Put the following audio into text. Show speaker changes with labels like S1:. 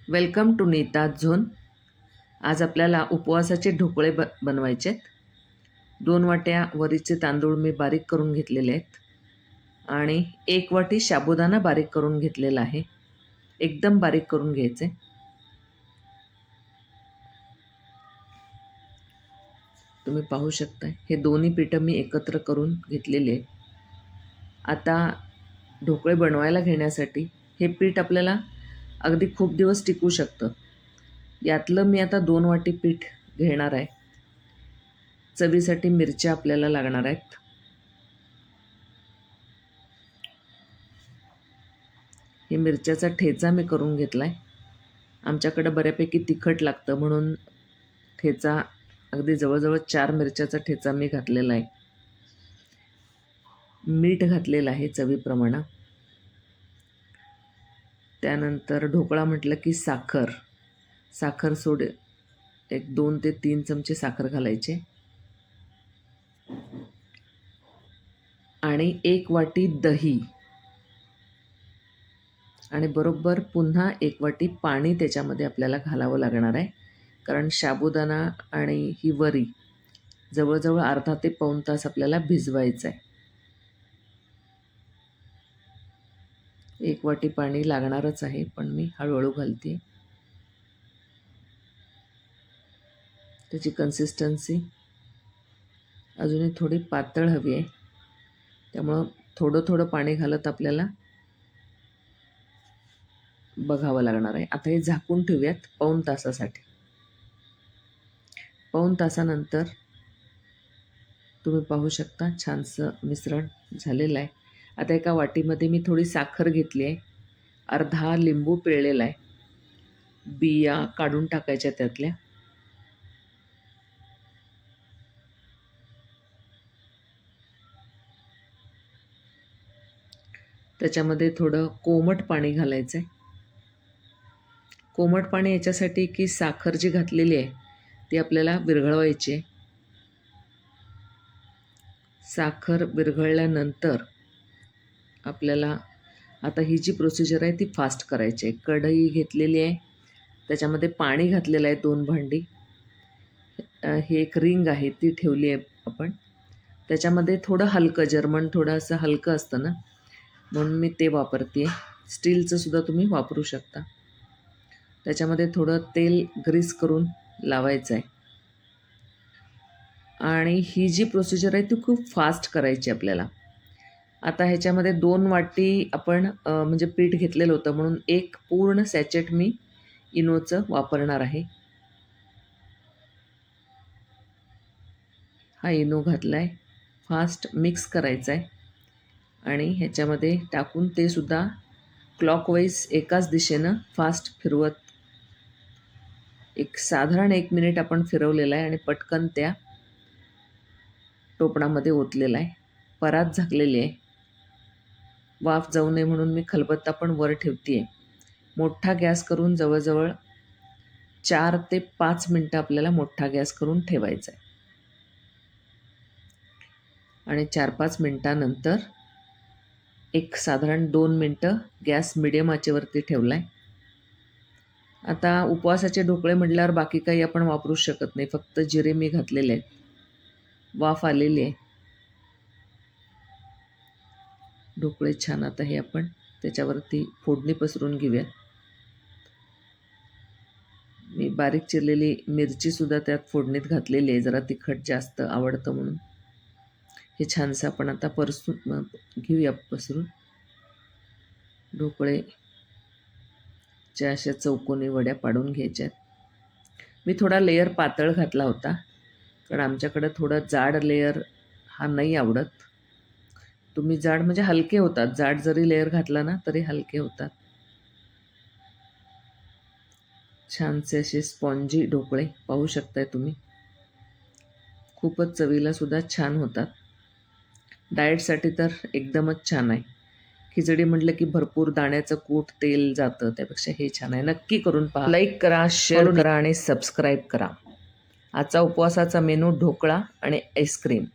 S1: Welcome to Nita zone. आज आपल्याला उपवासाचे ढोकळे बनवायचे आहेत. 2 वाट्या वरीचे तांदूळ मी बारीक करून घेतलेले आहेत आणि 1 वाटी साबुदाणा बारीक करून घेतलेला आहे. एकदम बारीक करून घ्यायचे. तुम्ही पाहू शकता हे दोन्ही पीठं मी एकत्र करून घेतलेले आहेत. आता ढोकळे बनवायला घेण्यासाठी हे पीठ आपल्याला अगदी खूप दिवस टिकू शकतं. यातलं मी आता 2 वाटी पीठ घेणार आहे. चवीसाठी मिरच्या आपल्याला लागणार आहेत. हे मिरच्याचा ठेचा मी करून घेतला आहे. आमच्याकडे बऱ्यापैकी तिखट लागतं म्हणून ठेचा अगदी जवळजवळ 4 मिरच्याचा ठेचा मी घातलेला आहे. मीठ घातलेलं आहे चवीप्रमाणे. त्यानंतर ढोकळा म्हटलं की साखर सोडे 2 ते 3 चमचे साखर घालायचे आणि 1 वाटी दही आणि बरोबर पुन्हा 1 वाटी पाणी त्याच्यामध्ये आपल्याला घालावं लागणार आहे. कारण साबुदाणा आणि ही वरी जवळजवळ अर्धा ते पाऊण तास आपल्याला भिजवायचं आहे. 1 वाटी पाणी लागणारच आहे, पण मी हळूहळू घालते. त्याची कन्सिस्टन्सी अजूनही थोडी पातळ हवी आहे, त्यामुळं थोडं पाणी घालत आपल्याला बघावं लागणार आहे. आता हे झाकून ठेवूयात पाऊण तासासाठी. पाऊण तासानंतर तुम्ही पाहू शकता छानसं मिश्रण झालेलं आहे. आता एका वाटीमध्ये मी थोडी साखर घेतली आहे. अर्धा लिंबू पिळलेला आहे. बिया काढून टाकायच्या त्यातल्या. त्याच्यामध्ये थोडं कोमट पाणी घालायचं आहे. कोमट पाणी याच्यासाठी की साखर जी घातलेली आहे ती आपल्याला विरघळवायची आहे. साखर विरघळल्यानंतर आपल्याला आता ही जी प्रोसिजर आहे ती फास्ट करायची आहे. कढई घेतलेली आहे, त्याच्यामध्ये पाणी घातलेलं आहे 2 भांडी. ही एक रिंग आहे ती ठेवली आहे आपण. त्याच्यामध्ये थोडं हलकं जर्मन थोडं असं हलकं असतं ना, म्हणून मी ते वापरते आहे. स्टीलचं सुद्धा तुम्ही वापरू शकता. त्याच्यामध्ये थोडं तेल ग्रीस करून लावायचं आहे आणि ही जी प्रोसिजर आहे ती खूप फास्ट करायची आपल्याला. आता ह्याच्यामध्ये 2 वाटी आपण म्हणजे पीठ घेतलेलं होतं म्हणून 1 पूर्ण सॅचेट मी इनोचं वापरणार आहे. हा इनो घातला आहे. फास्ट मिक्स करायचा आहे आणि ह्याच्यामध्ये टाकून ते सुद्धा क्लॉकवाईज एकाच दिशेनं फास्ट फिरवत साधारण 1 मिनिट आपण फिरवलेला आहे आणि पटकन त्या टोपणामध्ये ओतलेला आहे. परात झाकलेली आहे. वाफ जाऊ नये म्हणून मी खलबत्ता पण वर ठेवते आहे. मोठा गॅस करून जवळजवळ 4 ते 5 मिनटं आपल्याला मोठा गॅस करून ठेवायचा आहे आणि 4-5 मिनटानंतर साधारण 2 मिनटं गॅस मिडियम आचेवरती ठेवला आहे. आता उपवासाचे ढोकळे म्हटल्यावर बाकी काही आपण वापरू शकत नाही. फक्त जिरे मी घातलेले आहेत. वाफ आलेली आहे. ढोकळे छान. आता हे आपण त्याच्यावरती फोडणी पसरून घेऊयात. मी बारीक चिरलेली मिरचीसुद्धा त्यात फोडणीत घातलेली आहे. जरा तिखट जास्त आवडतं म्हणून. हे छानसं आपण आता घेऊया पसरून. ढोकळेच्या अशा चौकोनी वड्या पाडून घ्यायच्यात. मी थोडा लेयर पातळ घातला होता कारण आमच्याकडं थोडं जाड लेयर हा नाही आवडत. तुम्ही जाड म्हणजे हलके होतात. जाड जरी लेयर घातला ना तरी हलके होतात. छानसे असे स्पॉन्जी ढोकळे पाहू शकताय तुम्ही. खूपच चवीला सुद्धा छान होतात. डाएटसाठी तर एकदमच छान आहे. खिचडी म्हटलं की भरपूर दाण्याचं कूट तेल जातं, त्यापेक्षा हे छान आहे. नक्की करून पहा. लाईक करा, शेअर करा आणि सबस्क्राईब करा. आजचा उपवासाचा मेनू ढोकळा आणि आईस्क्रीम.